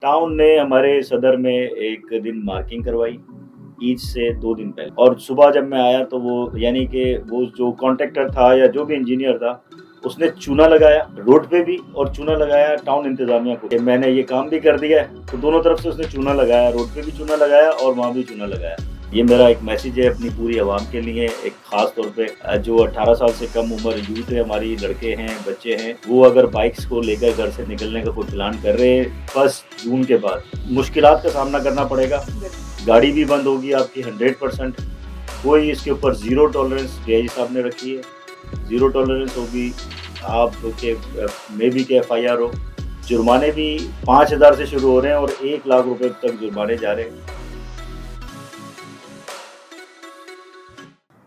Town نے ہمارے صدر میں ایک دن مارکنگ کروائی عید سے 2 دن پہلے، اور صبح جب میں آیا تو وہ یعنی کہ وہ جو کانٹریکٹر تھا یا جو بھی انجینئر تھا اس نے چونا لگایا روڈ پہ بھی اور چونا لگایا ٹاؤن انتظامیہ کو کہ میں نے یہ کام بھی کر دیا ہے، تو دونوں طرف سے اس نے چونا لگایا، روڈ پہ بھی چونا لگایا اور وہاں بھی چونا لگایا۔ یہ میرا ایک میسیج ہے اپنی پوری عوام کے لیے، ایک خاص طور پہ جو 18 سال سے کم عمر یوتھ ہے، ہماری لڑکے ہیں، بچے ہیں، وہ اگر بائکس کو لے کر گھر سے نکلنے کا کوئی پلان کر رہے ہیں 1 جون کے بعد مشکلات کا سامنا کرنا پڑے گا۔ گاڑی بھی بند ہوگی آپ کی 100%، کوئی اس کے اوپر زیرو ٹالرنس ڈی آئی جی صاحب نے رکھی ہے، زیرو ٹالرنس ہوگی۔ آپ کے میں بھی کہ FIR ہو، جرمانے بھی 5,000 سے شروع ہو رہے ہیں اور 1 لاکھ روپے تک جرمانے جا رہے ہیں۔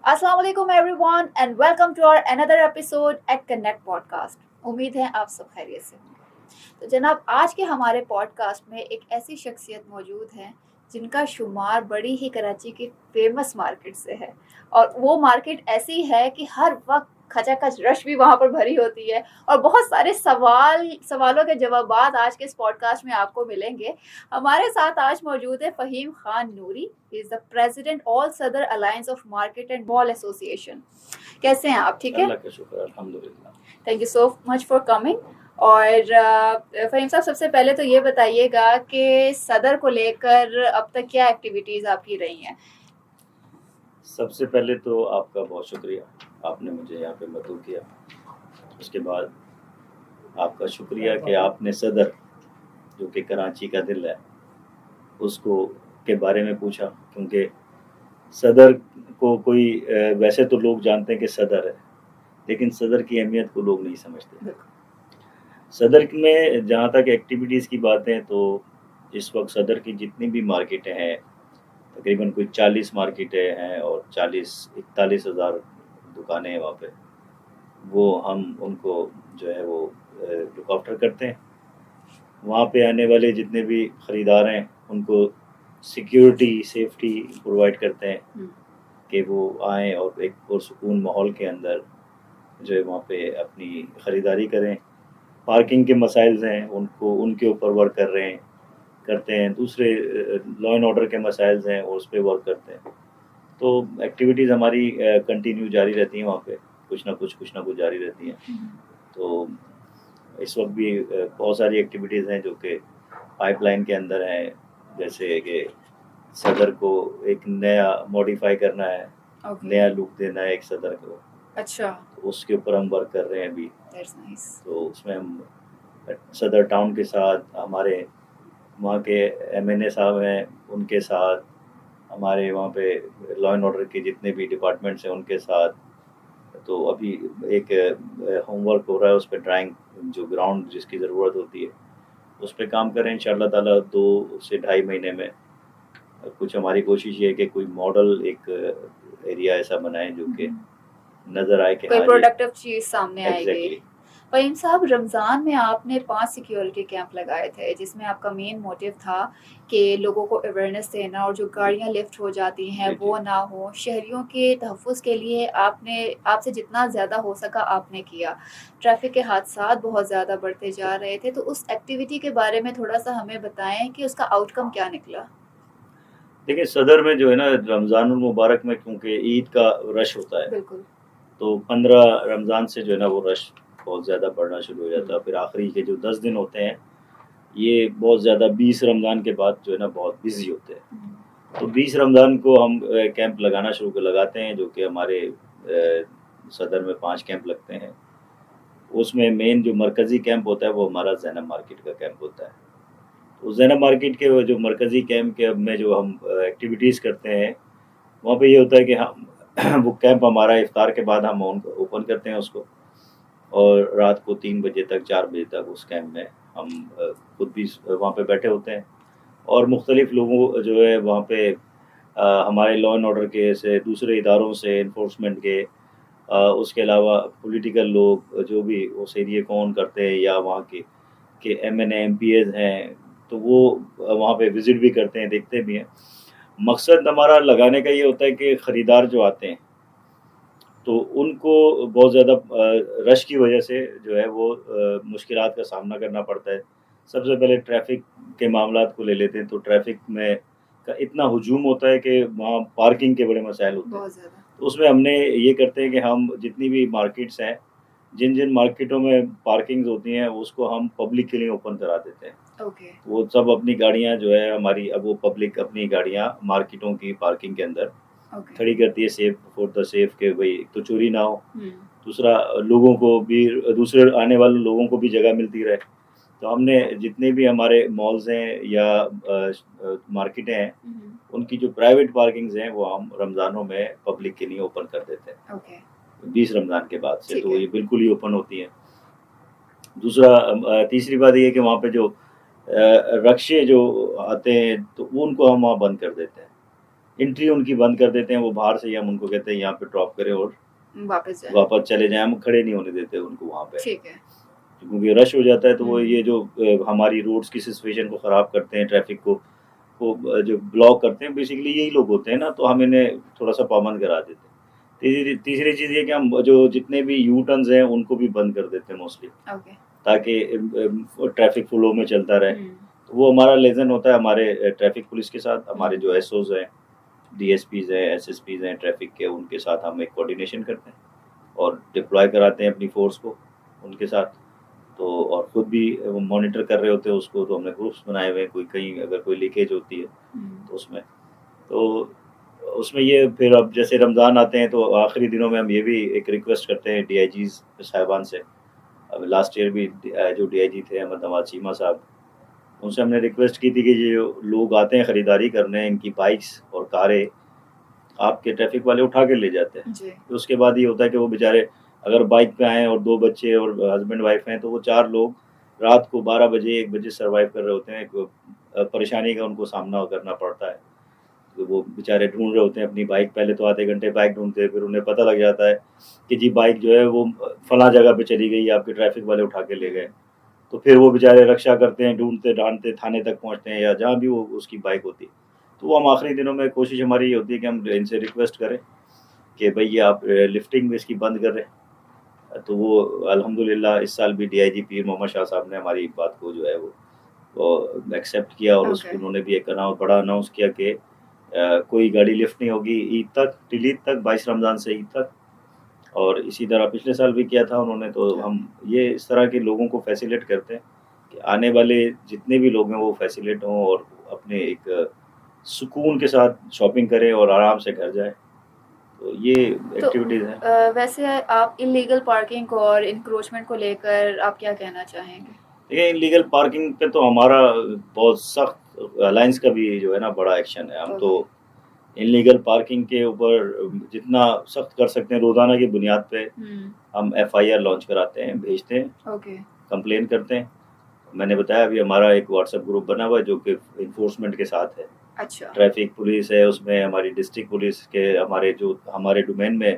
السلام علیکم everyone and welcome to our another episode at connect podcast. امید ہے آپ سب خیریت سے ہوں گے۔ تو جناب، آج کے ہمارے پوڈ کاسٹ میں ایک ایسی شخصیت موجود ہے جن کا شمار بڑی ہی کراچی کی فیمس مارکیٹ سے ہے، اور وہ مارکیٹ ایسی ہے کہ ہر وقت کھچا کھچ رش بھی وہاں پر بھری ہوتی ہے، اور بہت سارے سوالوں کے جوابات آج کے اس پوڈ کاسٹ میں آپ کو ملیں گے۔ ہمارے ساتھ آج موجود ہے فہیم خان نوری، is the president all Sadr Alliance of Market and Mall Association۔ کیسے ہیں آپ؟ ٹھیک ہے؟ اللہ کا شکر، الحمدللہ۔ Thank you so much for coming. اور فہیم صاحب، سب سے پہلے تو یہ بتائیے گا کہ صدر کو لے کر اب تک کیا ایکٹیویٹیز آپ کی رہی ہیں؟ سب سے پہلے تو آپ کا بہت شکریہ، آپ نے مجھے یہاں پہ مدعو کیا۔ اس کے بعد آپ کا شکریہ کہ آپ نے صدر جو کہ کراچی کا دل ہے اس کو کے بارے میں پوچھا، کیونکہ صدر کو کوئی ویسے تو لوگ جانتے ہیں کہ صدر ہے، لیکن صدر کی اہمیت کو لوگ نہیں سمجھتے۔ صدر میں جہاں تک ایکٹیویٹیز کی باتیں، تو اس وقت صدر کی جتنی بھی مارکیٹیں ہیں، تقریباً کوئی 40 مارکیٹیں ہیں اور 41 ہزار دکانیں ہیں وہاں پہ، وہ ہم ان کو جو ہے وہ لک آفٹر کرتے ہیں۔ وہاں پہ آنے والے جتنے بھی خریدار ہیں ان کو سیکیورٹی سیفٹی پرووائڈ کرتے ہیں کہ وہ آئیں اور ایک پرسکون ماحول کے اندر جو ہے وہاں پہ اپنی خریداری کریں۔ پارکنگ کے مسائل ہیں ان کے اوپر ورک کرتے ہیں، دوسرے لا اینڈ آرڈر کے مسائل ہیں اور اس پہ ورک کرتے ہیں۔ تو ایکٹیویٹیز ہماری کنٹینیو جاری رہتی ہیں، وہاں پہ کچھ نہ کچھ جاری رہتی ہیں۔ تو اس وقت بھی بہت ساری ایکٹیویٹیز ہیں جو کہ پائپ لائن کے اندر ہیں، جیسے کہ صدر کو ایک نیا موڈیفائی کرنا ہے، نیا لک دینا ہے ایک صدر کو۔ اچھا، تو اس کے اوپر ہم ورک کر رہے ہیں ابھی۔ That's nice۔ تو اس میں ہم صدر ٹاؤن کے ساتھ، ہمارے وہاں کے MNA صاحب ہیں ان کے ساتھ، ہمارے وہاں پہ لا اینڈ آرڈر کے جتنے بھی ڈپارٹمنٹس ہیں ان کے ساتھ، تو ابھی ایک ہوم ورک ہو رہا ہے، اس پہ ڈرائنگ جو گراؤنڈ جس کی ضرورت ہوتی ہے اس پہ کام کریں انشاءاللہ تعالیٰ 2 سے 2.5 مہینے میں۔ کچھ ہماری کوشش یہ ہے کہ کوئی ماڈل ایک ایریا ایسا بنائیں جو کہ نظر آئے کہ کوئی ہاں پروڈکٹیو چیز سامنے آئے گی۔ ایگزیکٹلی۔ فہیم صاحب، رمضان میں آپ نے 5 سیکیورٹی کیمپ لگائے تھے، جس میں آپ کا مین موٹیو تھا کہ لوگوں کو اویئرنیس دینا، اور جو گاڑیاں لفٹ ہو جاتی ہیں وہ نہ ہو۔ شہریوں کے تحفظ کے لیے آپ سے جتنا زیادہ ہو سکا آپ نے کیا۔ ٹریفک کے حادثات بہت زیادہ بڑھتے جا رہے تھے، تو اس ایکٹیویٹی کے بارے میں تھوڑا سا ہمیں بتائیں کہ اس کا آؤٹ کم کیا نکلا؟ دیکھیں، صدر میں جو ہے نا رمضان المبارک میں کیونکہ عید کا رش ہوتا ہے، بالکل، تو 15 رمضان سے جو ہے نا وہ رش بہت زیادہ بڑھنا شروع ہو جاتا ہے۔ پھر آخری کے جو 10 دن ہوتے ہیں یہ بہت زیادہ 20 رمضان کے بعد جو ہے نا بہت بزی ہوتے ہیں۔ تو 20 رمضان کو ہم کیمپ لگاتے ہیں، جو کہ ہمارے صدر میں 5 کیمپ لگتے ہیں۔ اس میں مین جو مرکزی کیمپ ہوتا ہے وہ ہمارا زینب مارکیٹ کا کیمپ ہوتا ہے۔ تو زینب مارکیٹ کے جو مرکزی کیمپ کے میں جو ہم ایکٹیویٹیز کرتے ہیں، وہاں پہ یہ ہوتا ہے کہ ہم وہ کیمپ ہمارا افطار کے بعد ہم اوپن کرتے ہیں اس کو، اور رات کو 3 بجے تک 4 بجے تک اس کیمپ میں ہم خود بھی وہاں پہ بیٹھے ہوتے ہیں، اور مختلف لوگوں جو ہے وہاں پہ ہمارے لا اینڈ آرڈر کے سے دوسرے اداروں سے، انفورسمنٹ کے، اس کے علاوہ پولیٹیکل لوگ جو بھی اس ایریے کو آن کرتے ہیں، یا وہاں کے MNA MPAs ہیں، تو وہ وہاں پہ وزٹ بھی کرتے ہیں، دیکھتے بھی ہیں۔ مقصد ہمارا لگانے کا یہ ہوتا ہے کہ خریدار جو آتے ہیں تو ان کو بہت زیادہ رش کی وجہ سے جو ہے وہ مشکلات کا سامنا کرنا پڑتا ہے۔ سب سے پہلے ٹریفک کے معاملات کو لے لیتے ہیں تو ٹریفک میں کا اتنا ہجوم ہوتا ہے کہ وہاں پارکنگ کے بڑے مسائل ہوتے ہیں. بہت زیادہ. تو اس میں ہم نے یہ کرتے ہیں کہ ہم جتنی بھی مارکیٹس ہیں جن مارکیٹوں میں پارکنگز ہوتی ہیں اس کو ہم پبلک کے لیے اوپن کرا دیتے ہیں. اوکے. وہ سب اپنی گاڑیاں جو ہے ہماری اب وہ پبلک اپنی گاڑیاں مارکیٹوں کی پارکنگ کے اندر کھڑی کرتی ہے سیف فور دا سیف کہ بھائی ایک تو چوری نہ ہو, دوسرا لوگوں کو بھی دوسرے آنے والے لوگوں کو بھی جگہ ملتی رہے. تو ہم نے جتنے بھی ہمارے مالز ہیں یا مارکیٹیں ہیں ان کی جو پرائیویٹ پارکنگز ہیں وہ ہم رمضانوں میں پبلک کے لیے اوپن کر دیتے ہیں. 20 رمضان کے بعد سے تو یہ بالکل ہی اوپن ہوتی ہیں. دوسرا تیسری بات یہ ہے کہ وہاں پہ جو رکشے جو آتے ہیں تو ان کو ہم وہاں بند کر دیتے ہیں. انٹری ان کی بند کر دیتے ہیں, وہ باہر سے ہم ان کو کہتے ہیں یہاں پہ ڈراپ کریں اور واپس چلے جائیں. ہم کھڑے نہیں ہونے دیتے ان کو وہاں پہ, کیونکہ رش ہو جاتا ہے تو وہ یہ جو ہماری روڈس کی سچویشن کو خراب کرتے ہیں, ٹریفک کو وہ جو بلاک کرتے ہیں بیسیکلی یہی لوگ ہوتے ہیں نا, تو ہم انہیں تھوڑا سا پابند کرا دیتے ہیں. تیسری چیز یہ کہ ہم جو جتنے بھی یو ٹرنز ہیں ان کو بھی بند کر دیتے ہیں موسٹلی, تاکہ ٹریفک فلو میں چلتا رہے. تو وہ ہمارا لیزن ہوتا ہے ہمارے ٹریفک پولیس کے ساتھ, ہمارے جو ایس اوز ہیں, ڈی ایس پیز ہیں, ایس ایس پیز ہیں ٹریفک کے, ان کے ساتھ ہم ایک کوارڈینیشن کرتے ہیں اور ڈپلوائے کراتے ہیں اپنی فورس کو ان کے ساتھ. تو اور خود بھی مانیٹر کر رہے ہوتے ہیں اس کو. تو ہم نے گروپس بنائے ہوئے ہیں, کوئی کہیں اگر کوئی لیکیج ہوتی ہے تو اس میں یہ پھر اب جیسے رمضان آتے ہیں تو آخری دنوں میں ہم یہ بھی ایک ریکویسٹ کرتے ہیں ڈی آئی جیز صاحبان سے. اب لاسٹ ایئر بھی جو ڈی آئی جی تھے احمد نواز چیمہ صاحب, ان سے ہم نے ریکویسٹ کی تھی کہ جو لوگ آتے ہیں خریداری کرنے, ان کی بائکس اور کاریں آپ کے ٹریفک والے اٹھا کے لے جاتے ہیں. تو اس کے بعد یہ ہوتا ہے کہ وہ بیچارے اگر بائک پہ آئیں اور 2 بچے اور ہسبینڈ وائف ہیں تو وہ 4 لوگ رات کو 12 بجے 1 بجے سروائیو کر رہے ہوتے ہیں. پریشانی کا ان کو سامنا کرنا پڑتا ہے. وہ بیچارے ڈھونڈ رہے ہوتے ہیں اپنی بائک, پہلے تو آدھے گھنٹے بائک ڈھونڈتے ہیں, پھر انہیں پتہ لگ جاتا ہے کہ جی بائک جو ہے وہ فلاں جگہ پہ چلی گئی, آپ کے ٹریفک والے اٹھا کے لے گئے. تو پھر وہ بیچارے رکشا کرتے ہیں, ڈھونڈتے ڈھانڈتے تھانے تک پہنچتے ہیں یا جہاں بھی وہ اس کی بائک ہوتی ہے. تو وہ ہم آخری دنوں میں کوشش ہماری یہ ہوتی ہے کہ ہم ان سے ریکویسٹ کریں کہ بھئی آپ لفٹنگ میں اس کی بند کر رہے. تو وہ الحمدللہ اس سال بھی ڈی آئی جی پیر محمد شاہ صاحب نے ہماری بات کو جو ہے وہ ایکسیپٹ کیا, اور اس کو انہوں نے بھی ایک بڑا اناؤنس کیا کہ کوئی گاڑی لفٹ نہیں ہوگی عید تک, ٹل عید تک, 22 رمضان سے عید تک. اور اسی طرح پچھلے سال بھی کیا تھا انہوں نے. تو ہم یہ اس طرح کے لوگوں کو فیسیلیٹ کرتے ہیں کہ آنے والے جتنے بھی لوگ ہیں وہ فیسیلیٹ ہوں اور اپنے ایک سکون کے ساتھ شاپنگ کریں اور آرام سے گھر جائیں. تو یہ ایکٹیویٹیز ہیں. ویسے آپ انلیگل پارکنگ کو اور انکروچمنٹ کو لے کر آپ کیا کہنا چاہیں گے؟ دیکھیں انلیگل پارکنگ پہ تو ہمارا بہت سخت الائنس کا بھی جو ہے نا بڑا ایکشن ہے. ہم تو انلیگل پارکنگ کے اوپر جتنا سخت کر سکتے ہیں روزانہ کی بنیاد پہ ہم ایف آئی آر لانچ کراتے ہیں, بھیجتے ہیں, کمپلین کرتے ہیں. میں نے بتایا ابھی ہمارا ایک واٹس ایپ گروپ بنا ہوا ہے جو کہ انفورسمنٹ کے ساتھ ہے. ٹریفک پولیس ہے اس میں, ہماری ڈسٹرکٹ پولیس کے ہمارے ڈومین میں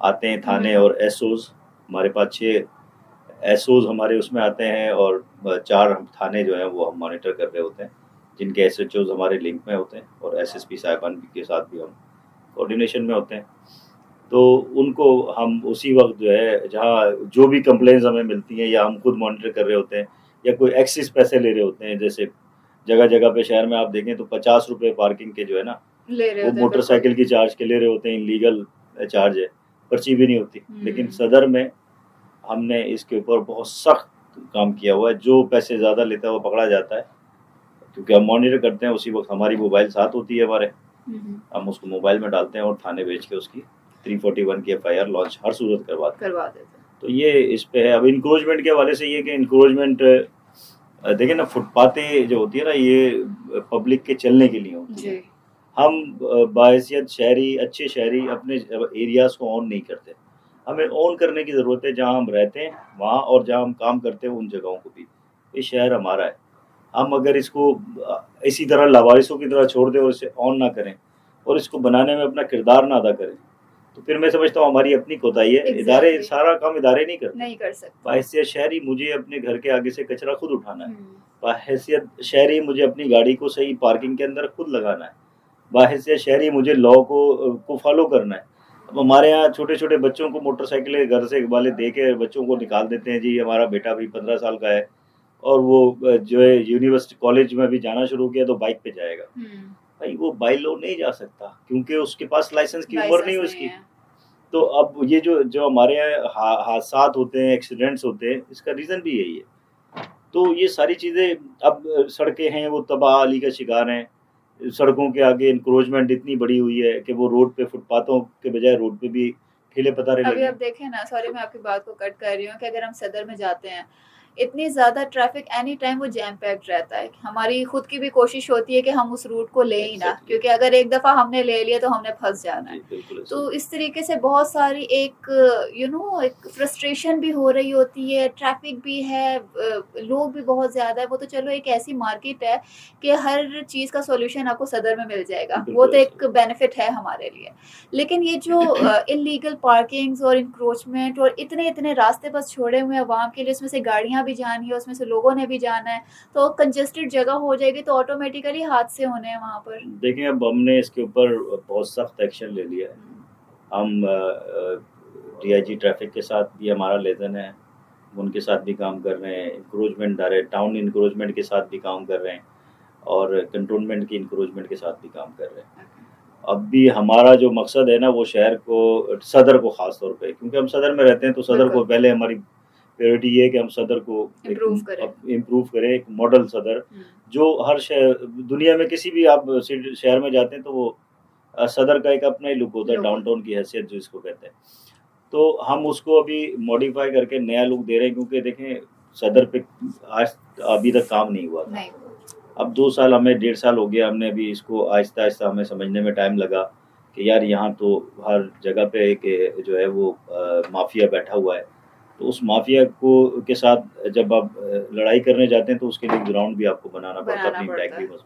آتے ہیں تھانے, اور ایس اوز ہمارے پاس 6 ایس اوز ہمارے اس میں آتے ہیں, اور 4 تھانے جو ہیں وہ ہم مانیٹر کر رہے ہوتے ہیں جن کے ایس ایچ اوز ہمارے لنک میں ہوتے ہیں, اور ایس ایس پی صاحبان کے ساتھ بھی ہم کوارڈینیشن میں ہوتے ہیں. تو ان کو ہم اسی وقت جو ہے جہاں جو بھی کمپلینز ہمیں ملتی ہیں یا ہم خود مانیٹر کر رہے ہوتے ہیں یا کوئی ایکسس پیسے لے رہے ہوتے ہیں, جیسے جگہ جگہ پہ شہر میں آپ دیکھیں تو 50 روپے پارکنگ کے جو ہے نا وہ موٹر سائیکل کی چارج کے لے رہے ہوتے ہیں. انلیگل چارج ہے, پرچی بھی نہیں ہوتی. لیکن صدر میں ہم نے اس کے اوپر بہت سخت کام کیا ہوا ہے. جو پیسے زیادہ لیتا ہے وہ پکڑا جاتا ہے, کیونکہ ہم مانیٹر کرتے ہیں اسی وقت ہماری موبائل ساتھ ہوتی ہے ہمارے, ہم اس کو موبائل میں ڈالتے ہیں اور تھانے بھیج کے اس کی 341 کی ایف آئی آر لانچ ہر صورت کروا دیتے ہیں. تو یہ اس پہ ہے. اب انکروچمنٹ کے حوالے سے یہ کہ انکروچمنٹ دیکھیں نا, فٹ پاتیں جو ہوتی ہے نا یہ پبلک کے چلنے کے لیے ہوتی ہے. ہم باحیثیت شہری, اچھے شہری اپنے ایریاز کو آن نہیں کرتے. ہمیں آن کرنے کی ضرورت ہے جہاں ہم رہتے ہیں وہاں, اور جہاں ہم کام کرتے ہیں ان جگہوں کو بھی. یہ شہر ہمارا ہے. ہم اگر اس کو اسی طرح لاوارثوں کی طرح چھوڑ دیں اور اسے آن نہ کریں اور اس کو بنانے میں اپنا کردار نہ ادا کریں تو پھر میں سمجھتا ہوں ہماری اپنی کوتاہی ہے. ادارے سارا کام ادارے نہیں کر سکتے. باحیثیت شہری مجھے اپنے گھر کے آگے سے کچرا خود اٹھانا ہے. باحیثیت شہری مجھے اپنی گاڑی کو صحیح پارکنگ کے اندر خود لگانا ہے. باحیثیت شہری مجھے لا کو فالو کرنا ہے. اب ہمارے یہاں چھوٹے چھوٹے بچوں کو موٹر سائیکلیں گھر سے والے دے کے بچوں کو نکال دیتے ہیں, جی ہمارا بیٹا بھی 15 سال کا ہے اور وہ جو ہے یونیورسٹی کالج میں بھی جانا شروع کیا تو بائک پہ جائے گا. بھائی وہ بائی لو نہیں جا سکتا کیونکہ اس کے پاس لائسنس کی عمر نہیں ہو اس کی. تو اب یہ جو ہمارے یہاں حادثات ہوتے ہیں، ایکسیڈنٹس ہوتے ہیں، اس کا ریزن بھی یہی ہے. تو یہ ساری چیزیں، اب سڑکیں ہیں وہ تباہی کا شکار ہیں. سڑکوں کے آگے انکروچمنٹ اتنی بڑی ہوئی ہے کہ وہ روڈ پہ فٹ پاتھوں کے بجائے روڈ پہ بھی ٹھیلے پتارے لگے. ابھی آپ دیکھیں نا، سوری میں آپ کی بات کو کٹ کر رہی ہوں، کہ اگر ہم صدر میں جاتے ہیں اتنی زیادہ ٹریفک اینی ٹائم وہ جیم پیکڈ رہتا ہے. ہماری خود کی بھی کوشش ہوتی ہے کہ ہم اس روٹ کو لیں ہی نہ، کیونکہ اگر ایک دفعہ ہم نے لے لیا تو ہم نے پھنس جانا ہے. تو اس طریقے سے بہت ساری ایک ایک فرسٹریشن بھی ہو رہی ہوتی ہے، ٹریفک بھی ہے، لوگ بھی بہت زیادہ ہے. وہ تو چلو ایک ایسی مارکیٹ ہے کہ ہر چیز کا سولوشن آپ کو صدر میں مل جائے گا، وہ تو ایک بینیفٹ ہے ہمارے لیے. لیکن یہ جو انلیگل پارکنگز اور انکروچمنٹ اور اتنے راستے بس چھوڑے ہوئے عوام کے لیے، اس میں سے گاڑیاں بھی جانی ہے، اس میں سے لوگوں نے بھی جانا ہے، تو کنجسٹڈ جگہ ہو جائے گی تو آٹومیٹیکلی حادثے ہونے ہیں وہاں پر. دیکھیں اب ہم نے اس کے اوپر بہت سخت ایکشن لے لیا ہے. ہم ڈی آئی جی ٹریفک کے ساتھ بھی ہمارا لیزن ہے، ان کے ساتھ بھی کام کر رہے ہیں. انکروچمنٹ ٹاؤن انکروچمنٹ کے ساتھ بھی کام کر رہے ہیں اور کنٹونمنٹ کی انکروچمنٹ کے ساتھ بھی کام کر رہے ہیں. اب بھی ہمارا جو مقصد ہے نا وہ شہر کو، صدر کو خاص طور پہ، کیونکہ ہم صدر میں رہتے ہیں تو صدر کو پہلے ہماری پریورٹی یہ ہے کہ ہم صدر کو امپروو کریں، ایک ماڈل صدر جو ہر شہر دنیا میں کسی بھی آپ شہر میں جاتے ہیں تو وہ صدر کا ایک اپنا ہی لک ہوتا ہے، ڈاؤن ٹاؤن کی حیثیت جو اس کو کہتے ہیں. تو ہم اس کو ابھی موڈیفائی کر کے نیا لک دے رہے ہیں، کیونکہ دیکھیں صدر پہ ابھی تک کام نہیں ہوا تھا. اب 2 سال، ہمیں 1.5 سال ہو گیا، ہم نے ابھی اس کو آہستہ آہستہ ہمیں سمجھنے میں ٹائم لگا کہ یار یہاں تو ہر جگہ پہ ایک جو ہے وہ مافیا بیٹھا ہوا ہے. تو اس مافیا کے ساتھ جب آپ لڑائی کرنے جاتے ہیں تو اس کے لیے گراؤنڈ بھی آپ کو بنانا پڑتا ہے، اپنی بیک بھی مضبوط.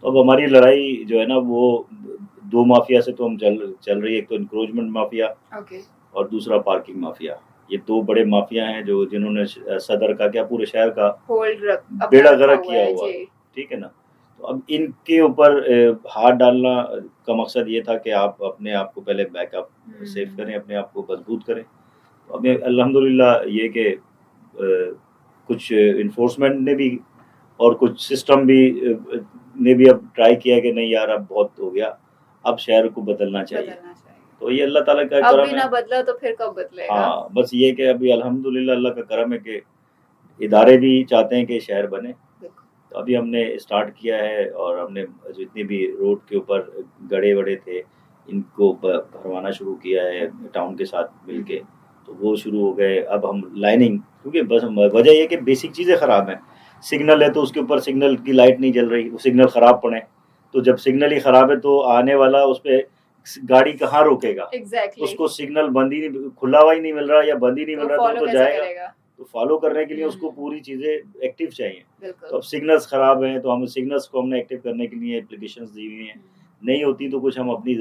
تو اب ہماری لڑائی جو ہے نا وہ 2 مافیا سے تو ہم چل رہی ہے، ایک تو انکروچمنٹ مافیا اور دوسرا پارکنگ مافیا. یہ 2 بڑے مافیا ہیں جنہوں نے صدر کا کیا پورے شہر کا بیڑا غرق کیا ہوا. ٹھیک ہے نا. تو اب ان کے اوپر ہاتھ ڈالنا کا مقصد یہ تھا کہ آپ اپنے آپ کو پہلے بیک اپ سیف کریں، اپنے آپ کو مضبوط کریں. تو اب الحمدللہ یہ کہ کچھ انفورسمنٹ نے بھی اور کچھ سسٹم بھی نے بھی اب ٹرائی کیا کہ نہیں یار اب بہت ہو گیا، اب شہر کو بدلنا چاہیے. تو یہ اللہ تعالیٰ کا کرم ہے. اب نہ بدلا تو پھر کب بدلے گا. ہاں بس یہ کہ ابھی الحمدللہ اللہ کا کرم ہے کہ ادارے بھی چاہتے ہیں کہ شہر بنے. تو ابھی ہم نے اسٹارٹ کیا ہے اور ہم نے جتنے بھی روڈ کے اوپر گڑے وڑے تھے ان کو بھروانا شروع کیا ہے ٹاؤن کے ساتھ مل کے. تو وہ شروع ہو گئے. اب ہم لائننگ، کیونکہ بس وجہ یہ کہ بیسک چیزیں خراب ہیں. سگنل ہے تو اس کے اوپر سگنل کی لائٹ نہیں جل رہی، وہ سگنل خراب پڑے. تو جب سگنل ہی خراب ہے تو آنے والا اس پہ گاڑی کہاں روکے گا. اس کو سگنل بند ہی نہیں، کھلا ہوا ہی نہیں مل رہا یا بند ہی نہیں مل رہا تو جائے گا. تو فالو کرنے کے لیے اس کو پوری چیزیں ایکٹیو چاہیے. تو اب سگنلز خراب ہیں تو ہم سگنلز کو ہم نے ایکٹیو کرنے کے لیے اپلیکیشنز دی ہوئی ہیں. نہیں ہوتی تو کچھ ہم اپنی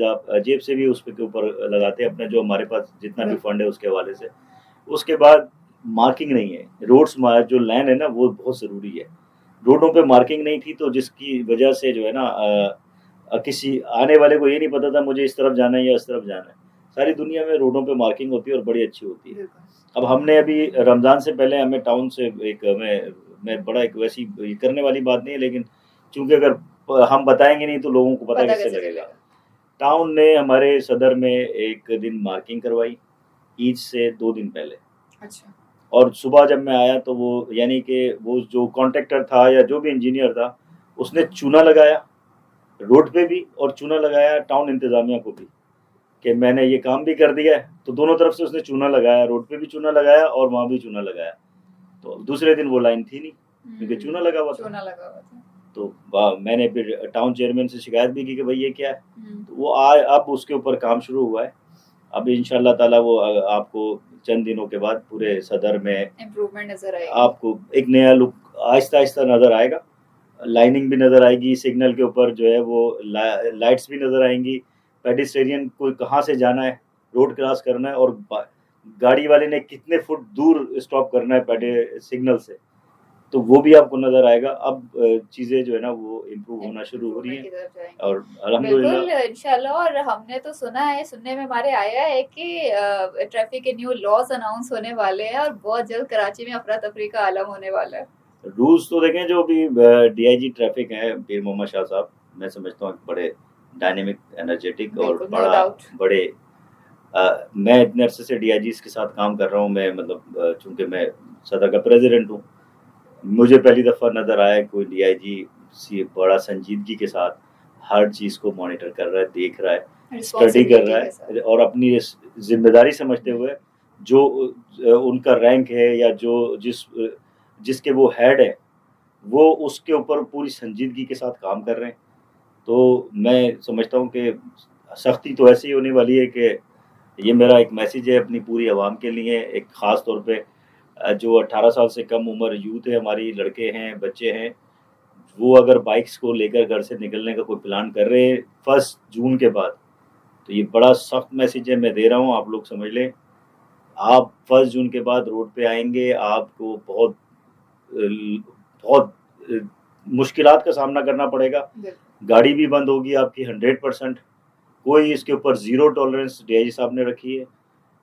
جیب سے بھی اس کے اوپر لگاتے ہیں، اپنا جو ہمارے پاس جتنا بھی فنڈ ہے اس کے حوالے سے. اس کے بعد مارکنگ نہیں ہے. روڈس جو لین ہے نا وہ بہت ضروری ہے. روڈوں پہ مارکنگ نہیں تھی تو جس کی وجہ سے جو ہے نا کسی آنے والے کو یہ نہیں پتا تھا مجھے اس طرف جانا ہے یا اس طرف جانا ہے. ساری دنیا میں روڈوں پہ مارکنگ ہوتی ہے اور بڑی اچھی ہوتی ہے. اب ہم نے ابھی رمضان سے پہلے ہمیں ٹاؤن سے میں بڑا ایک ویسی کرنے والی بات نہیں ہے، لیکن چونکہ اگر ہم بتائیں گے نہیں تو لوگوں کو پتہ کیسے لگے گا. ٹاؤن نے ہمارے صدر میں ایک دن مارکنگ کروائی عید سے 2 دن پہلے. اچھا. اور صبح جب میں آیا تو وہ یعنی کہ وہ جو کانٹریکٹر تھا یا جو بھی انجینئر تھا اس نے چونا لگایا روڈ پہ بھی اور چونا لگایا ٹاؤن انتظامیہ کو بھی کہ میں نے یہ کام بھی کر دیا ہے. تو دونوں طرف سے اس نے چونا لگایا، روڈ پہ بھی چونا لگایا اور وہاں بھی چونا لگایا. تو دوسرے دن وہ لائن تھی نہیں کیونکہ چونا لگا ہوا تھا. تو میں نے پھر ٹاؤن چیئرمین سے شکایت بھی کی کہ بھائی یہ کیا ہے. تو وہ اب اس کے اوپر کام شروع ہوا ہے. اب انشاءاللہ تعالیٰ وہ آپ کو چند دنوں کے بعد پورے صدر میں امپروومنٹ نظر آئے گی. آپ کو ایک نیا لک آہستہ آہستہ نظر آئے گا. لائننگ بھی نظر آئے گی، سگنل کے اوپر جو ہے وہ لائٹس بھی نظر آئیں گی. پیڈیسٹرین کو کہاں سے جانا ہے، روڈ کراس کرنا ہے اور گاڑی والے نے کتنے فٹ دور اسٹاپ کرنا ہے سگنل سے، تو وہ بھی آپ کو نظر آئے گا. اب چیزیں جو ہے نا وہ امپروو ہونا شروع ہو رہی ہیں اور بالکل انشاءاللہ. اور ہم نے تو سننے میں ہمارے آیا ہے کہ ٹریفک کے نیو لاز اناؤنس ہونے والے ہیں اور بہت جلد کراچی میں افراتفری کا عالم ہونے والا ہے. رولس تو دیکھیں جو ابھی ڈی آئی جی ٹریفک ہیں پیر محمد شاہ صاحب، میں سمجھتا ہوں بڑے ڈائنامک انرجیٹک اور بالکل، no doubt. بڑے میں اتنے عرصے سے ڈی آئی جیز کے ساتھ کام کر رہا ہوں، میں مطلب چونکہ میں صدر کا پریزیڈنٹ ہوں، مجھے پہلی دفعہ نظر آیا کوئی ڈی آئی جی بڑا سنجیدگی کے ساتھ ہر چیز کو مانیٹر کر رہا ہے، دیکھ رہا ہے، اسٹڈی کر رہا ہے، اور اپنی ذمہ داری سمجھتے ہوئے جو ان کا رینک ہے یا جو جس کے وہ ہیڈ ہے وہ اس کے اوپر پوری سنجیدگی کے ساتھ کام کر رہے ہیں. تو میں سمجھتا ہوں کہ سختی تو ایسی ہونے والی ہے کہ یہ میرا ایک میسیج ہے اپنی پوری عوام کے لیے، ایک خاص طور پہ جو 18 سال سے کم عمر یوتھ ہے ہماری، لڑکے ہیں، بچے ہیں، وہ اگر بائکس کو لے کر گھر سے نکلنے کا کوئی پلان کر رہے ہیں 1 جون کے بعد، تو یہ بڑا سخت میسیج ہے میں دے رہا ہوں، آپ لوگ سمجھ لیں. آپ 1 جون کے بعد روڈ پہ آئیں گے، آپ کو بہت مشکلات کا سامنا کرنا پڑے گا. گاڑی بھی بند ہوگی آپ کی 100%، کوئی اس کے اوپر زیرو ٹالرنس ڈی آئی جی صاحب نے رکھی ہے،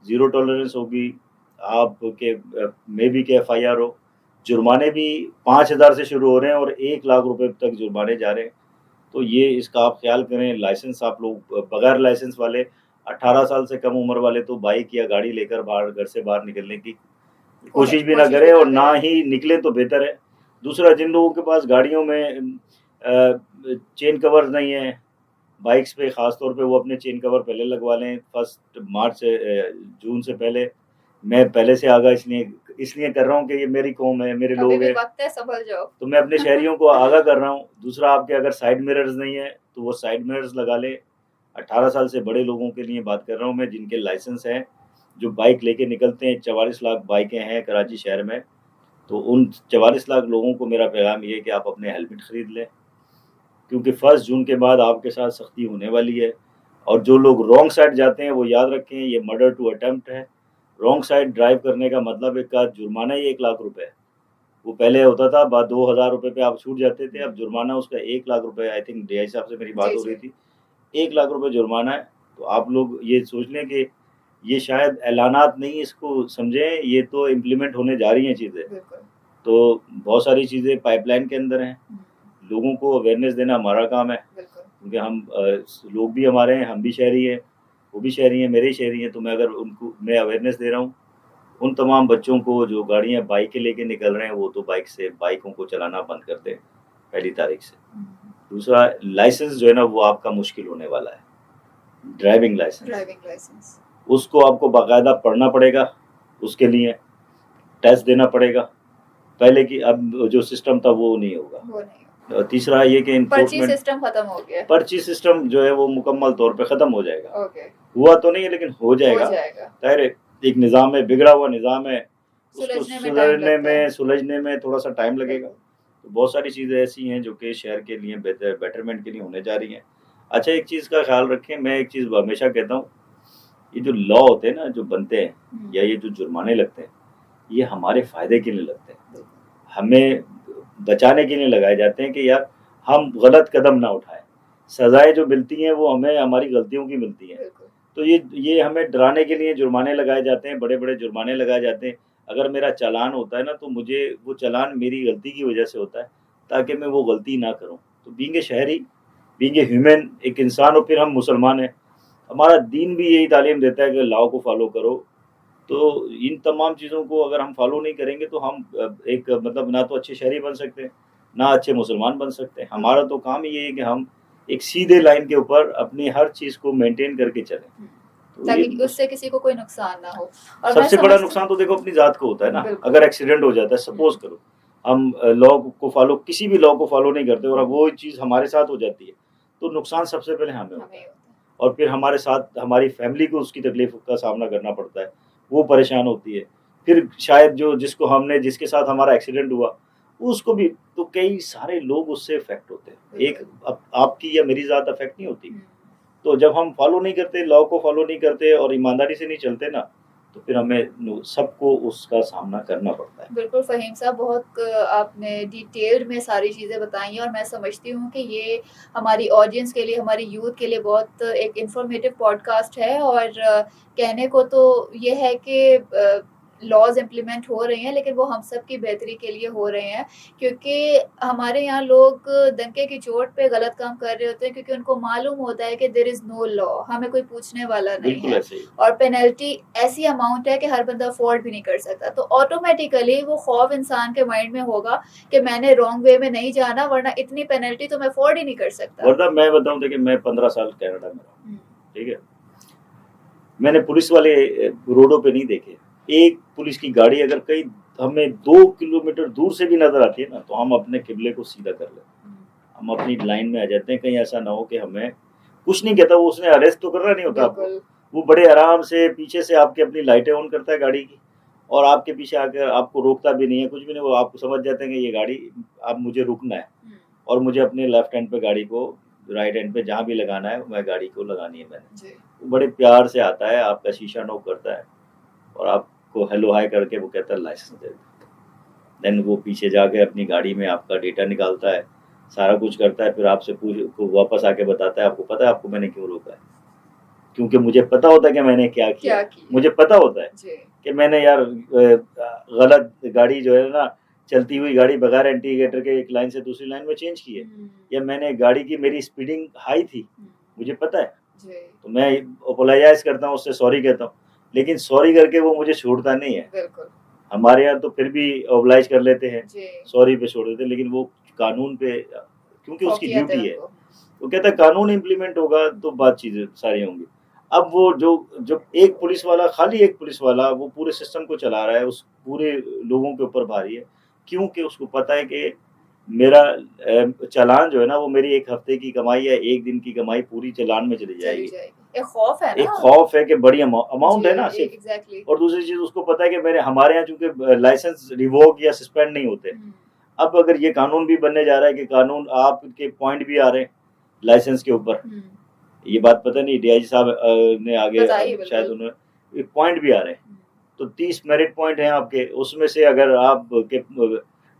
زیرو ٹالرنس ہوگی. آپ کے میں بھی کہ ایف آئی آر ہو، جرمانے بھی 5,000 سے شروع ہو رہے ہیں اور 1,00,000 روپے تک جرمانے جا رہے ہیں. تو یہ اس کا آپ خیال کریں. لائسنس آپ لوگ بغیر لائسنس والے 18 سال سے کم عمر والے تو بائک یا گاڑی لے کر گھر سے باہر نکلنے کی کوشش بھی نہ کریں، اور نہ ہی نکلیں تو بہتر ہے. دوسرا، جن لوگوں کے پاس گاڑیوں میں چین کور نہیں ہے بائکس پہ، خاص طور پہ وہ اپنے چین کور پہلے لگوا لیں 1 جون سے پہلے. میں پہلے سے آگاہ اس لیے کر رہا ہوں کہ یہ میری قوم ہے، میرے لوگ ہیں، تو میں اپنے شہریوں کو آگاہ کر رہا ہوں. دوسرا، آپ کے اگر سائیڈ میررز نہیں ہیں تو وہ سائیڈ میررز لگا لیں. 18 سال سے بڑے لوگوں کے لیے بات کر رہا ہوں میں، جن کے لائسنس ہیں، جو بائک لے کے نکلتے ہیں. 44 لاکھ بائکیں ہیں کراچی شہر میں، تو ان 44 لاکھ لوگوں کو میرا پیغام یہ ہے کہ آپ اپنے ہیلمٹ خرید لیں، کیونکہ 1 جون کے بعد آپ کے ساتھ سختی ہونے والی ہے. اور جو لوگ رانگ سائڈ جاتے ہیں وہ یاد رکھیں یہ مرڈر ٹو اٹیمپٹ ہے. رانگ سائڈ ڈرائیو کرنے کا مطلب ایک کا جرمانہ ہی 1,00,000 روپے ہے. وہ پہلے ہوتا تھا 2,000 روپے پہ آپ چھوٹ جاتے تھے، اب جرمانہ اس کا 1,00,000 روپے. آئی تھنک ڈی آئی صاحب سے میری بات ہو رہی تھی، 1,00,000 روپے جرمانہ ہے. تو آپ لوگ یہ سوچ لیں کہ یہ شاید اعلانات نہیں اس کو سمجھیں، یہ تو امپلیمنٹ ہونے جا رہی ہیں چیزیں. تو بہت ساری چیزیں پائپ لائن کے اندر ہیں. لوگوں کو اویئرنیس دینا ہمارا کام ہے، کیونکہ ہم لوگ بھی ہمارے ہیں، ہم بھی شہری ہیں، وہ بھی شہری ہیں، میرے ہی شہری ہیں. تو میں اگر ان کو میں اویئرنیس دے رہا ہوں ان تمام بچوں کو جو گاڑیاں بائکیں لے کے نکل رہے ہیں، وہ تو بائکوں کو چلانا بند کر دیں 1 تاریخ سے. دوسرا، لائسنس جو ہے نا وہ آپ کا مشکل ہونے والا ہے. ڈرائیونگ لائسنس اس کو آپ کو باقاعدہ پڑھنا پڑے گا، اس کے لیے ٹیسٹ دینا پڑے گا. پہلے کی اب جو سسٹم تھا وہ نہیں ہوگا. تیسرا یہ کہ پرچی سسٹم ختم ہو گیا، پرچی سسٹم جو ہے وہ مکمل طور پہ ختم ہو جائے گا. ہوا تو نہیں ہے لیکن ہو جائے گا. ظاہر ایک نظام ہے، بگڑا ہوا نظام ہے، اس کو سلجھنے میں تھوڑا سا ٹائم لگے گا. تو بہت ساری چیزیں ایسی ہیں جو کہ شہر کے لیے بیٹرمنٹ کے لیے ہونے جا رہی ہیں. اچھا، ایک چیز کا خیال رکھیں، میں ایک چیز ہمیشہ کہتا ہوں، یہ جو لا ہوتے ہیں نا جو بنتے ہیں یا یہ جو جرمانے لگتے ہیں، یہ ہمارے فائدے کے لیے لگتے ہیں، ہمیں بچانے کے لیے لگائے جاتے ہیں کہ یار ہم غلط قدم نہ اٹھائیں. سزائیں جو ملتی ہیں وہ ہمیں ہماری غلطیوں کی ملتی ہیں. تو یہ ہمیں ڈرانے کے لیے جرمانے لگائے جاتے ہیں، بڑے بڑے جرمانے لگائے جاتے ہیں. اگر میرا چالان ہوتا ہے نا تو مجھے وہ چالان میری غلطی کی وجہ سے ہوتا ہے، تاکہ میں وہ غلطی نہ کروں. تو بینگ اے شہری، بینگ اے ہیومن، ایک انسان، اور پھر ہم مسلمان ہیں، ہمارا دین بھی یہی تعلیم دیتا ہے کہ لاؤ کو فالو کرو. تو ان تمام چیزوں کو اگر ہم فالو نہیں کریں گے تو ہم ایک مطلب نہ تو اچھے شہری بن سکتے ہیں نہ اچھے مسلمان بن سکتے ہیں. ہمارا تو کام یہ ہے کہ ہم ایک سیدھے لائن کے اوپر اپنی ہر چیز کو مینٹین کر کے چلیں، تاکہ اس سے کسی کو کوئی نقصان نہ ہو. اور سب سے بڑا نقصان تو دیکھو اپنی ذات کو ہوتا ہے نا. اگر ایکسیڈنٹ ہو جاتا ہے، سپوز کرو ہم لا کو فالو، کسی بھی لا کو فالو نہیں کرتے اور اب وہ چیز ہمارے ساتھ ہو جاتی ہے، تو نقصان سب سے پہلے ہمیں ہوتا ہے، اور پھر ہمارے ساتھ ہماری فیملی کو اس کی تکلیف کا سامنا کرنا پڑتا ہے، وہ پریشان ہوتی ہے. پھر شاید جس کے ساتھ ہمارا ایکسیڈنٹ ہوا اس کو بھی، تو کئی سارے لوگ اس سے افیکٹ ہوتے ہیں. ایک آپ کی یا میری ذات افیکٹ نہیں ہوتی. تو جب ہم فالو نہیں کرتے، لا کو فالو نہیں کرتے اور ایمانداری سے نہیں چلتے نا، تو پھر ہمیں سب کو اس کا سامنا کرنا پڑتا ہے. بالکل فہیم صاحب، بہت آپ نے ڈیٹیل میں ساری چیزیں بتائی ہیں، اور میں سمجھتی ہوں کہ یہ ہماری آڈینس کے لیے، ہماری یوتھ کے لیے بہت ایک انفارمیٹیو پوڈ کاسٹ ہے. اور کہنے کو تو یہ ہے کہ لاز امپلیمنٹ ہو رہے ہیں لیکن وہ ہم سب کی بہتری کے لیے ہو رہے ہیں, کیونکہ ہمارے یہاں لوگ دنکے کی چوٹ پہ غلط کام کر رہے ہوتے ہیں کیونکہ ان کو معلوم ہوتا ہے کہ دیر از نو لا, ہمیں کوئی پوچھنے والا نہیں بالکل ہے, ایسے ہی. اور پینلٹی ایسی اماؤنٹ ہے کہ ہر بندہ افورڈ بھی نہیں کر سکتا, تو آٹومیٹیکلی وہ خوف انسان کے مائنڈ میں ہوگا کہ میں نے رانگ وے میں نہیں جانا ورنہ اتنی پینلٹی تو میں افورڈ ہی نہیں کر سکتا. ورنہ میں بتاؤں دیکھیں میں 15 سال کینیڈا میں رہا, ٹھیک ہے, میں نے پولیس والے روڈوں پہ نہیں دیکھے. ایک پولیس کی گاڑی اگر کہیں ہمیں 2 کلومیٹر دور سے بھی نظر آتی ہے نا تو ہم اپنے قبلے کو سیدھا کر لیتے, ہم اپنی لائن میں آ جاتے ہیں. کہیں ایسا نہ ہو کہ ہمیں کچھ نہیں کہتا, وہ اس نے اریسٹ تو کرنا نہیں ہوتا آپ کو, وہ بڑے آرام سے پیچھے سے آپ کی اپنی لائٹیں آن کرتا ہے گاڑی کی اور آپ کے پیچھے آ کر آپ کو روکتا بھی نہیں ہے, کچھ بھی نہیں, وہ آپ کو سمجھ جاتے ہیں کہ یہ گاڑی اب مجھے رکنا ہے اور مجھے اپنے لیفٹ ہینڈ پہ گاڑی کو رائٹ ہینڈ پہ جہاں بھی لگانا ہے میں گاڑی کو لگانی ہے. میں نے وہ بڑے پیار سے آتا ہے, آپ کا شیشہ نوک کرتا ہے اور آپ کو ہیلو ہائی کر کے وہ کہتا ہے لائسنس دے دو. دین وہ پیچھے جا کے اپنی گاڑی میں آپ کا ڈیٹا نکالتا ہے, سارا کچھ کرتا ہے, پھر آپ سے واپس آ کے بتاتا ہے آپ کو پتا ہے آپ کو میں نے کیوں روکا ہے, کیونکہ مجھے پتا ہوتا ہے کہ میں نے کیا کیا, مجھے پتا ہوتا ہے کہ میں نے یار غلط گاڑی جو ہے نا چلتی ہوئی گاڑی بغیر انڈیکیٹر کے ایک لائن سے دوسری لائن میں چینج کی ہے, یا میں نے گاڑی کی میری اسپیڈنگ ہائی تھی, مجھے پتا ہے, تو میں اپولائز کرتا ہوں, اس سے سوری کہتا ہوں, لیکن سوری کر کے وہ مجھے چھوڑتا نہیں ہے. ہمارے یہاں تو پھر بھی اوبلائز کر لیتے ہیں, سوری پہ چھوڑ دیتے ہیں, لیکن وہ قانون پہ کیونکہ اس کی ڈیوٹی ہے, وہ کہتا ہے قانون امپلیمنٹ ہوگا تو بات چیزیں ساری ہوں گی. اب وہ جو ایک پولیس والا, خالی ایک پولیس والا وہ پورے سسٹم کو چلا رہا ہے, اس پورے لوگوں کے اوپر بھاری ہے, کیونکہ اس کو پتا ہے کہ میرا چالان جو ہے نا وہ میری ایک ہفتے کی کمائی ہے, ایک دن کی کمائی پوری چالان میں چلی جائے گی. ایک خوف ہے کہ بڑی اماؤنٹ ہے نا صرف, اور دوسری چیز اس کو پتا ہے کہ ہمارے یہاں چونکہ لائسنس ریووک یا سسپینڈ نہیں ہوتے. اب اگر یہ قانون بھی بننے جا رہا ہے کہ قانون آپ کے پوائنٹ بھی آ رہے ہیں لائسنس کے اوپر, یہ بات پتہ نہیں ڈی آئی جی صاحب نے آگے شاید انہیں پوائنٹ بھی آ رہے ہیں, تو 30 میرٹ پوائنٹ ہیں آپ کے, اس میں سے اگر آپ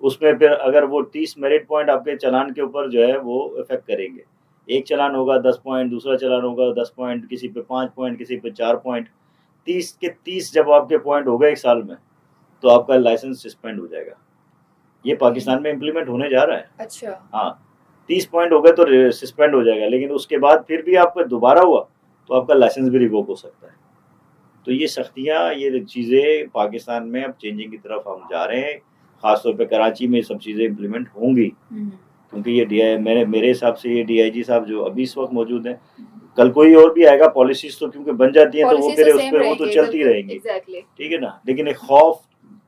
اس میں پھر اگر وہ 30 میرٹ پوائنٹ آپ کے چلان کے اوپر جو ہے وہ افیکٹ کریں گے, ایک چلان ہوگا 10 پوائنٹ, دوسرا چلان ہوگا 10 پوائنٹ, کسی پہ 5 پوائنٹ, کسی پہ 4 پوائنٹ, 30 کے 30 جب آپ کے پوائنٹ ہو گئے ایک سال میں تو آپ کا لائسنس سسپینڈ ہو جائے گا. یہ پاکستان میں امپلیمنٹ ہونے جا رہا ہے. اچھا, ہاں 30 پوائنٹ ہو گئے تو سسپینڈ ہو جائے گا, لیکن اس کے بعد پھر بھی آپ کا دوبارہ ہوا تو آپ کا لائسنس بھی ریووک ہو سکتا ہے. تو یہ سختیاں, یہ چیزیں پاکستان میں اب چینجنگ کی طرف ہم جا رہے ہیں, خاص طور پہ کراچی میں یہ سب چیزیں امپلیمنٹ ہوں گی, کیونکہ یہ میرے حساب سے یہ ڈی آئی جی صاحب جو ابھی اس وقت موجود ہیں, کل کوئی اور بھی آئے گا, پالیسیز تو کیونکہ بن جاتی ہیں تو وہ پھر اس پہ وہ تو چلتی رہیں گی, ٹھیک ہے نا, لیکن ایک خوف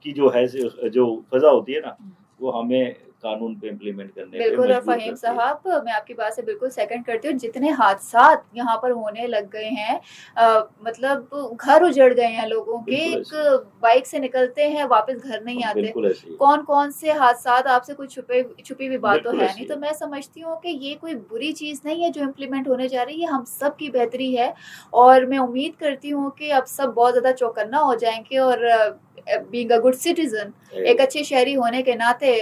کی جو ہے جو فضا ہوتی ہے نا وہ ہمیں قانون پہ امپلیمنٹ کرنے پہ بالکل. اور فہیم صاحب میں آپ کی بات سے بالکل سیکنڈ کرتی ہوں, جتنے حادثات یہاں پر ہونے لگ گئے ہیں, مطلب گھر اجڑ گئے ہیں لوگوں کے, ایک بائک سے نکلتے ہیں واپس گھر نہیں آتے, کون سے حادثات, آپ سے کوئی چھپی ہوئی بات تو ہے نہیں. تو میں سمجھتی ہوں کہ یہ کوئی بری چیز نہیں ہے جو امپلیمنٹ ہونے جا رہی ہے, یہ ہم سب کی بہتری ہے, اور میں امید کرتی ہوں کہ اب سب بہت زیادہ چوکنا ہو جائیں گے, اور بینگ اے گڈ سٹیزن, ایک اچھے شہری ہونے کے ناطے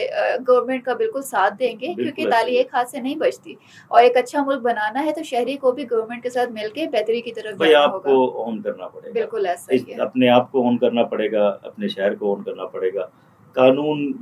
گورنمنٹ کا بالکل ساتھ دیں گے, کیونکہ تالی ایک ہاتھ سے نہیں بچتی, اور ایک اچھا ملک بنانا ہے تو شہری کو بھی گورنمنٹ کے ساتھ مل کے بہتری کی طرف جانا ہوگا. آپ کو اون کرنا پڑے گا, بالکل ایسا ہی ہے, اپنے آپ کو اون کرنا پڑے گا, اپنے شہر کو اون کرنا پڑے گا. قانون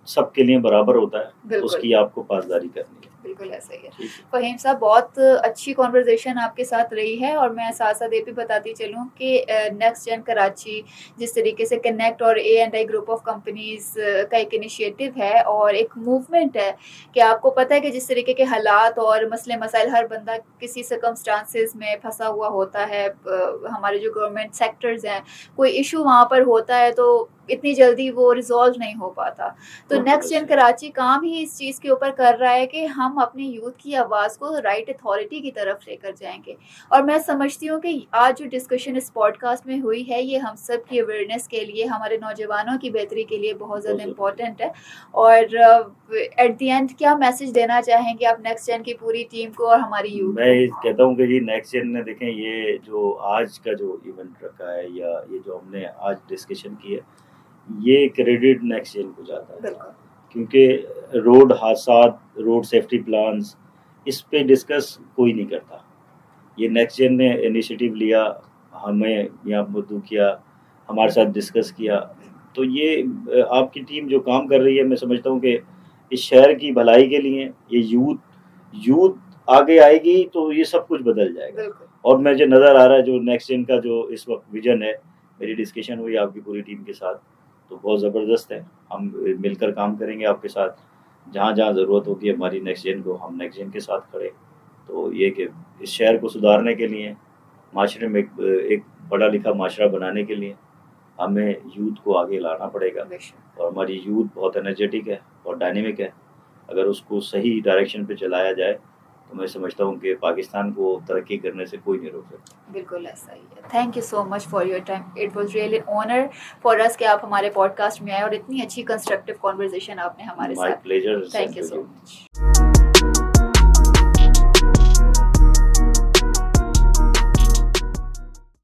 سب کے لیے برابر ہوتا ہے, اس کی آپ کو پاسداری کرنی ہے. بالکل ایسا ہی ہے. فہیم صاحب بہت اچھی کنورسیشن آپ کے ساتھ رہی ہے, اور میں ساتھ ساتھ یہ بھی بتاتی چلوں کہ نیکسٹ جن کراچی جس طریقے سے کنیکٹ اور A&I گروپ آف کمپنیز کا ایک انیشیٹو ہے اور ایک موومنٹ ہے, کہ آپ کو پتہ ہے کہ جس طریقے کے حالات اور مسئلے مسائل, ہر بندہ کسی سرکمسٹانسز میں پھنسا ہوا ہوتا ہے, ہمارے جو گورنمنٹ سیکٹرز ہیں کوئی ایشو وہاں پر ہوتا ہے تو اتنی جلدی وہ ریزالو نہیں ہو پاتا. تو نیکسٹ جن کراچی کام ہی اس چیز کے اوپر کر رہا ہے کہ ہم اپنی یوتھ کی آواز کو رائٹ اتھارٹی کی طرف لے کر جائیں گے. اور میں سمجھتی ہوں کہ آج جو ڈسکشن اس پوڈ کاسٹ میں ہوئی ہے یہ ہم سب کی اویئرنیس کے لیے, ہمارے نوجوانوں کی بہتری کے لیے بہت زیادہ امپورٹنٹ ہے. اور ایٹ دی اینڈ کیا میسج دینا چاہیں گے آپ نیکسٹ جن کی پوری ٹیم کو اور ہماری یوتھ کو؟ میں کہتا ہوں کہ جی نیکسٹ جن نے دیکھیں یہ جو آج کا جو ایونٹ رکھا ہے یا یہ جو ہم نے آج ڈسکشن کی ہے یہ کریڈٹ نیکسٹ جن کو جاتا ہے, کیونکہ روڈ حادثات, روڈ سیفٹی پلانز, اس پہ ڈسکس کوئی نہیں کرتا. یہ نیکسٹ جن نے انیشیٹو لیا, ہمیں یہاں مدعو کیا, ہمارے ساتھ ڈسکس کیا, تو یہ آپ کی ٹیم جو کام کر رہی ہے، میں سمجھتا ہوں کہ اس شہر کی بھلائی کے لیے یہ یوتھ آگے آئے گی تو یہ سب کچھ بدل جائے گا. اور مجھے نظر آ رہا ہے جو نیکسٹ جن کا جو اس وقت ویژن ہے، میری ڈسکشن ہوئی آپ کی پوری ٹیم کے ساتھ تو بہت زبردست ہے. ہم مل کر کام کریں گے آپ کے ساتھ، جہاں جہاں ضرورت ہوگی ہماری نیکسٹ جن کو، ہم نیکسٹ جن کے ساتھ کھڑے. تو یہ کہ اس شہر کو سدھارنے کے لیے، معاشرے میں ایک پڑھا لکھا معاشرہ بنانے کے لیے ہمیں یوتھ کو آگے لانا پڑے گا. اور ہماری یوتھ بہت انرجیٹک ہے اور ڈائنامک ہے. اگر اس کو صحیح ڈائریکشن پہ چلایا جائے تو میں سمجھتا ہوں کہ پاکستان کو ترقی کرنے سے کوئی نہیں روک سکتا. بالکل ایسا ہی ہے. Thank you so much for your time. It was really honour for us کہ آپ ہمارے پوڈ کاسٹ میں آئے اور اتنی اچھی کنسٹرکٹیو کانورزیشن آپ نے ہمارے ساتھ. My pleasure. Thank you so much.